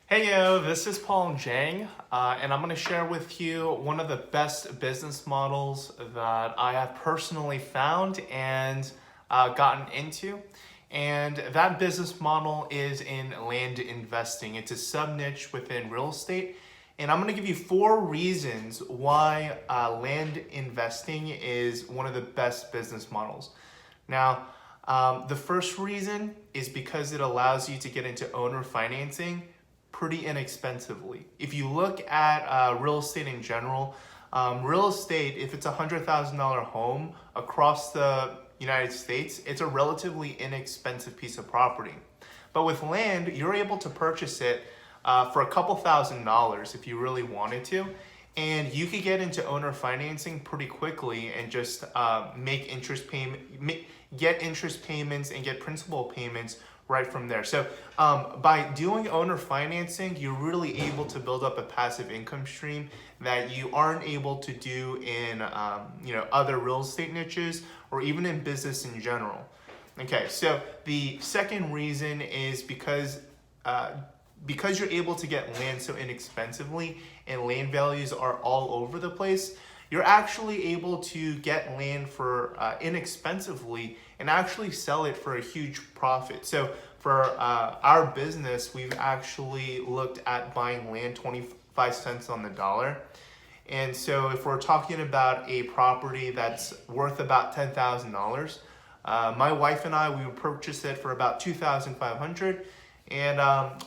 Hey yo, this is Paul Jang, and I'm going to share with you one of the best business models that I have personally found and gotten into. And that business model is in land investing. It's a sub niche within real estate. And I'm going to give you 4 reasons why land investing is one of the best business models. Now, the first reason is because it allows you to get into owner financing pretty inexpensively. If you look at real estate in general, real estate, if it's a $100,000 home across the United States, it's a relatively inexpensive piece of property. But with land, you're able to purchase it for a couple $1,000s if you really wanted to. And you could get into owner financing pretty quickly and just get interest payments and get principal payments right from there. So by doing owner financing, you're really able to build up a passive income stream that you aren't able to do in other real estate niches or even in business in general. Okay, so the second reason is because you're able to get land so inexpensively and land values are all over the place, you're actually able to get land for inexpensively and actually sell it for a huge profit. So for our business, we've actually looked at buying land 25 cents on the dollar. And so if we're talking about a property that's worth about $10,000, my wife and we would purchase it for about $2,500. And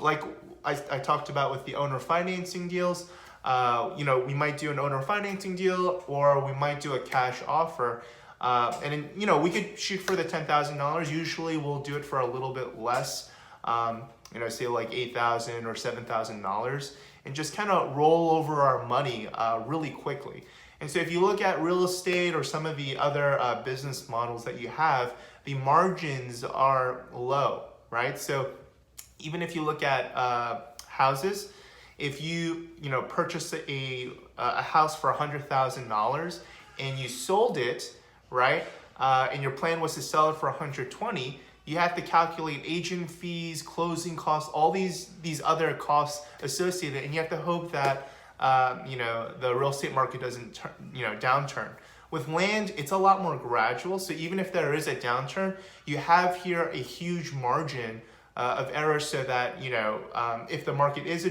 like I talked about with the owner financing deals, we might do an owner financing deal or we might do a cash offer. And then, we could shoot for the $10,000. Usually we'll do it for a little bit less, say like $8,000 or $7,000 and just kind of roll over our money really quickly. And so if you look at real estate or some of the other business models that you have, the margins are low, right? So even if you look at houses, if you purchase a house for $100,000 and you sold it, right, and your plan was to sell it for 120, you have to calculate agent fees, closing costs, all these other costs associated, and you have to hope that the real estate market doesn't downturn. With land, it's a lot more gradual. So even if there is a downturn, you have here a huge margin of error, so that if the market is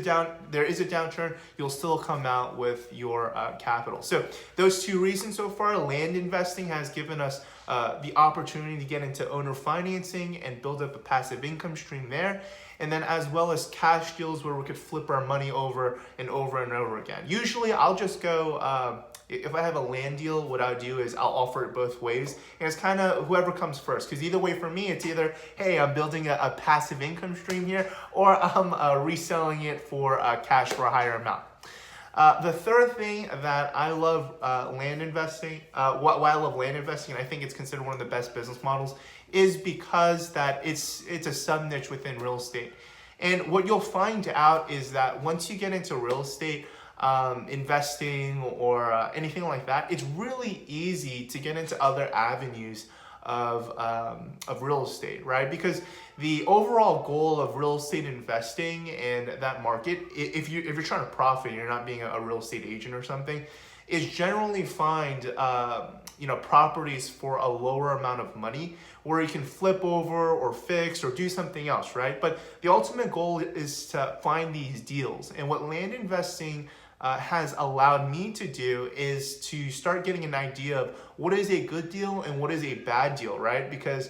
there is a downturn, you'll still come out with your capital. So those 2 reasons so far, land investing has given us the opportunity to get into owner financing and build up a passive income stream there. And then as well as cash deals where we could flip our money over and over and over again. Usually I'll just go, if I have a land deal, what I'll do is I'll offer it both ways. And it's kind of whoever comes first. Because either way for me, it's either, hey, I'm building a passive income stream here, or I'm reselling it for cash for a higher amount. The third thing that I love land investing, why I love land investing, and I think it's considered one of the best business models, is because that it's a sub niche within real estate. And what you'll find out is that once you get into real estate, investing or anything like that, it's really easy to get into other avenues of real estate, right? Because the overall goal of real estate investing and that market, if you're trying to profit, you're not being a real estate agent or something, is generally find properties for a lower amount of money where you can flip over or fix or do something else, right? But the ultimate goal is to find these deals. And what land investing has allowed me to do is to start getting an idea of what is a good deal and what is a bad deal, right? Because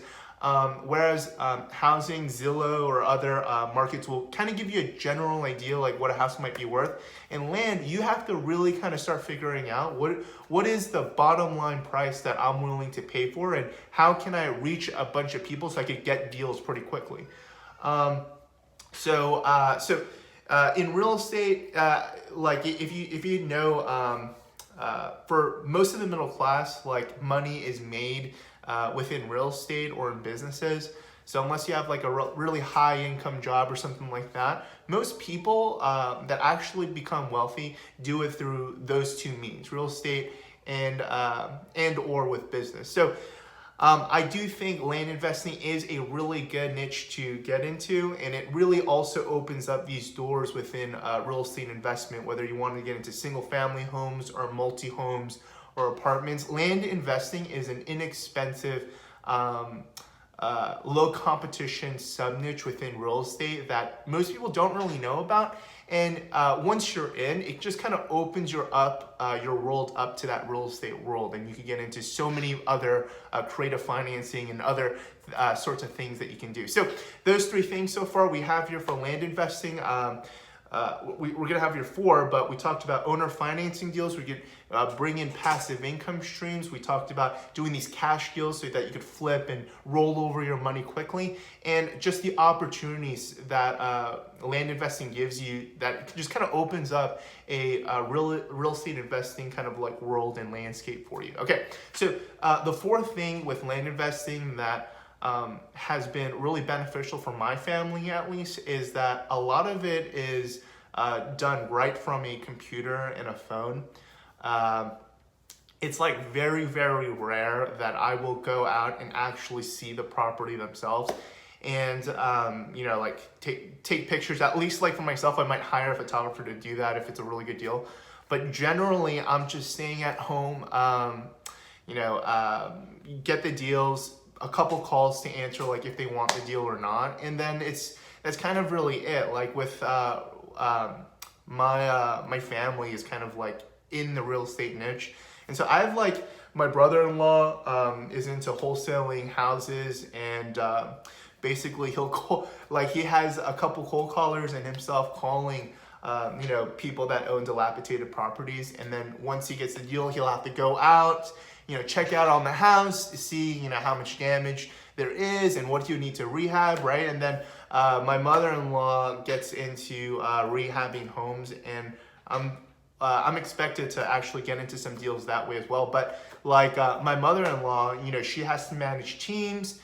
whereas housing, Zillow, or other markets will kind of give you a general idea like what a house might be worth. In land, you have to really kind of start figuring out what is the bottom line price that I'm willing to pay for, and how can I reach a bunch of people so I could get deals pretty quickly. In real estate, like if you know, for most of the middle class, like money is made within real estate or in businesses. So unless you have like a really high income job or something like that, most people that actually become wealthy do it through those 2 means: real estate and or with business. So I do think land investing is a really good niche to get into, and it really also opens up these doors within real estate investment, whether you want to get into single family homes or multi-homes or apartments. Land investing is an inexpensive, low competition sub niche within real estate that most people don't really know about. And once you're in, it just kind of opens your world up to that real estate world, and you can get into so many other creative financing and other sorts of things that you can do. So those 3 things so far we have here for land investing. We're gonna have here 4, but we talked about owner financing deals. We could bring in passive income streams. We talked about doing these cash deals so that you could flip and roll over your money quickly, and just the opportunities that land investing gives you, that just kind of opens up a real estate investing kind of like world and landscape for you. Okay, so the 4th thing with land investing that has been really beneficial for my family, at least, is that a lot of it is done right from a computer and a phone. It's like very, very rare that I will go out and actually see the property themselves and like take pictures. At least like for myself, I might hire a photographer to do that if it's a really good deal, but generally I'm just staying at home, get the deals, a couple calls to answer, like if they want the deal or not, and then that's kind of really it. Like with my family is kind of like in the real estate niche, and so I have like my brother-in-law is into wholesaling houses, and basically he'll call, like he has a couple cold callers and himself calling people that own dilapidated properties, and then once he gets the deal, he'll have to go out, check out on the house, see, how much damage there is and what you need to rehab, right? And then my mother-in-law gets into rehabbing homes, and I'm expected to actually get into some deals that way as well. But like my mother-in-law, she has to manage teams.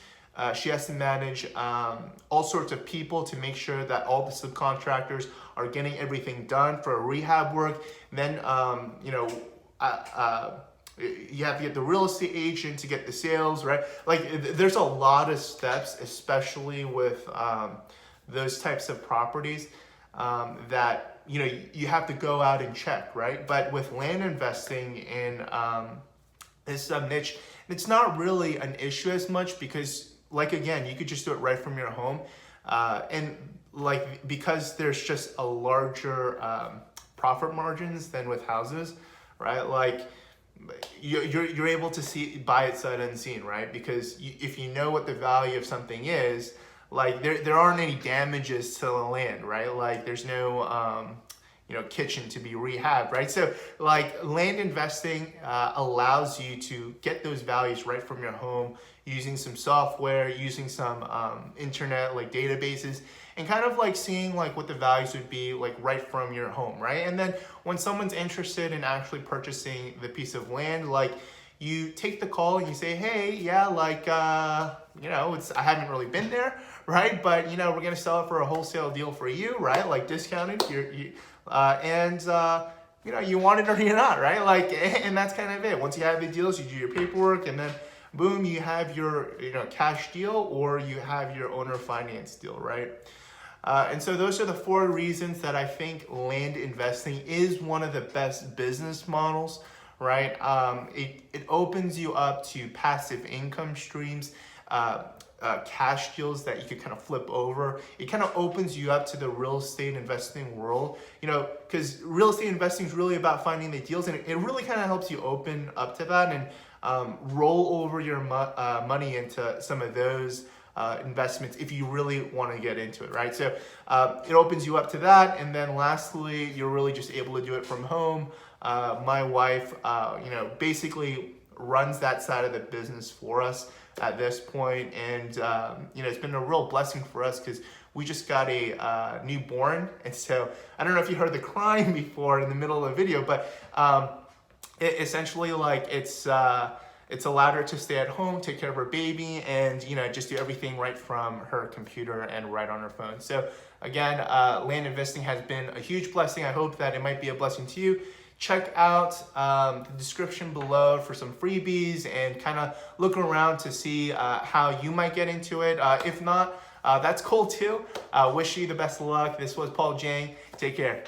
She has to manage all sorts of people to make sure that all the subcontractors are getting everything done for rehab work. Then, you have to get the real estate agent to get the sales, right? Like there's a lot of steps, especially with those types of properties that, you have to go out and check, right? But with land investing in this sub niche, it's not really an issue as much because, like, again, you could just do it right from your home. And like, because there's just a larger profit margins than with houses, right? Like you're able to buy it sight unseen, right? Because if you know what the value of something is, like there aren't any damages to the land, right? Like there's no kitchen to be rehabbed, right? So like land investing allows you to get those values right from your home using some software, using some internet like databases, and kind of like seeing like what the values would be like right from your home, right? And then when someone's interested in actually purchasing the piece of land, like you take the call and you say, hey, yeah, like, I haven't really been there, right? But, we're going to sell it for a wholesale deal for you, right? Like discounted, you want it or you're not, right? Like, and that's kind of it. Once you have the deals, you do your paperwork, and then boom, you have your, cash deal, or you have your owner finance deal, right? And so those are the 4 reasons that I think land investing is one of the best business models, right? It opens you up to passive income streams, cash deals that you could kind of flip over. It kind of opens you up to the real estate investing world, because real estate investing is really about finding the deals, and it really kind of helps you open up to that and roll over your money into some of those investments if you really want to get into it, right? So it opens you up to that, and then lastly, you're really just able to do it from home. My wife, basically runs that side of the business for us at this point, and it's been a real blessing for us because we just got a newborn, and so I don't know if you heard the crying before in the middle of the video, but essentially like it's allowed her to stay at home, take care of her baby, and just do everything right from her computer and right on her phone. So again, land investing has been a huge blessing. I hope that it might be a blessing to you. check out the description below for some freebies and kind of look around to see how you might get into it. If not, that's cool too. Wish you the best of luck. This was Paul Jang. Take care.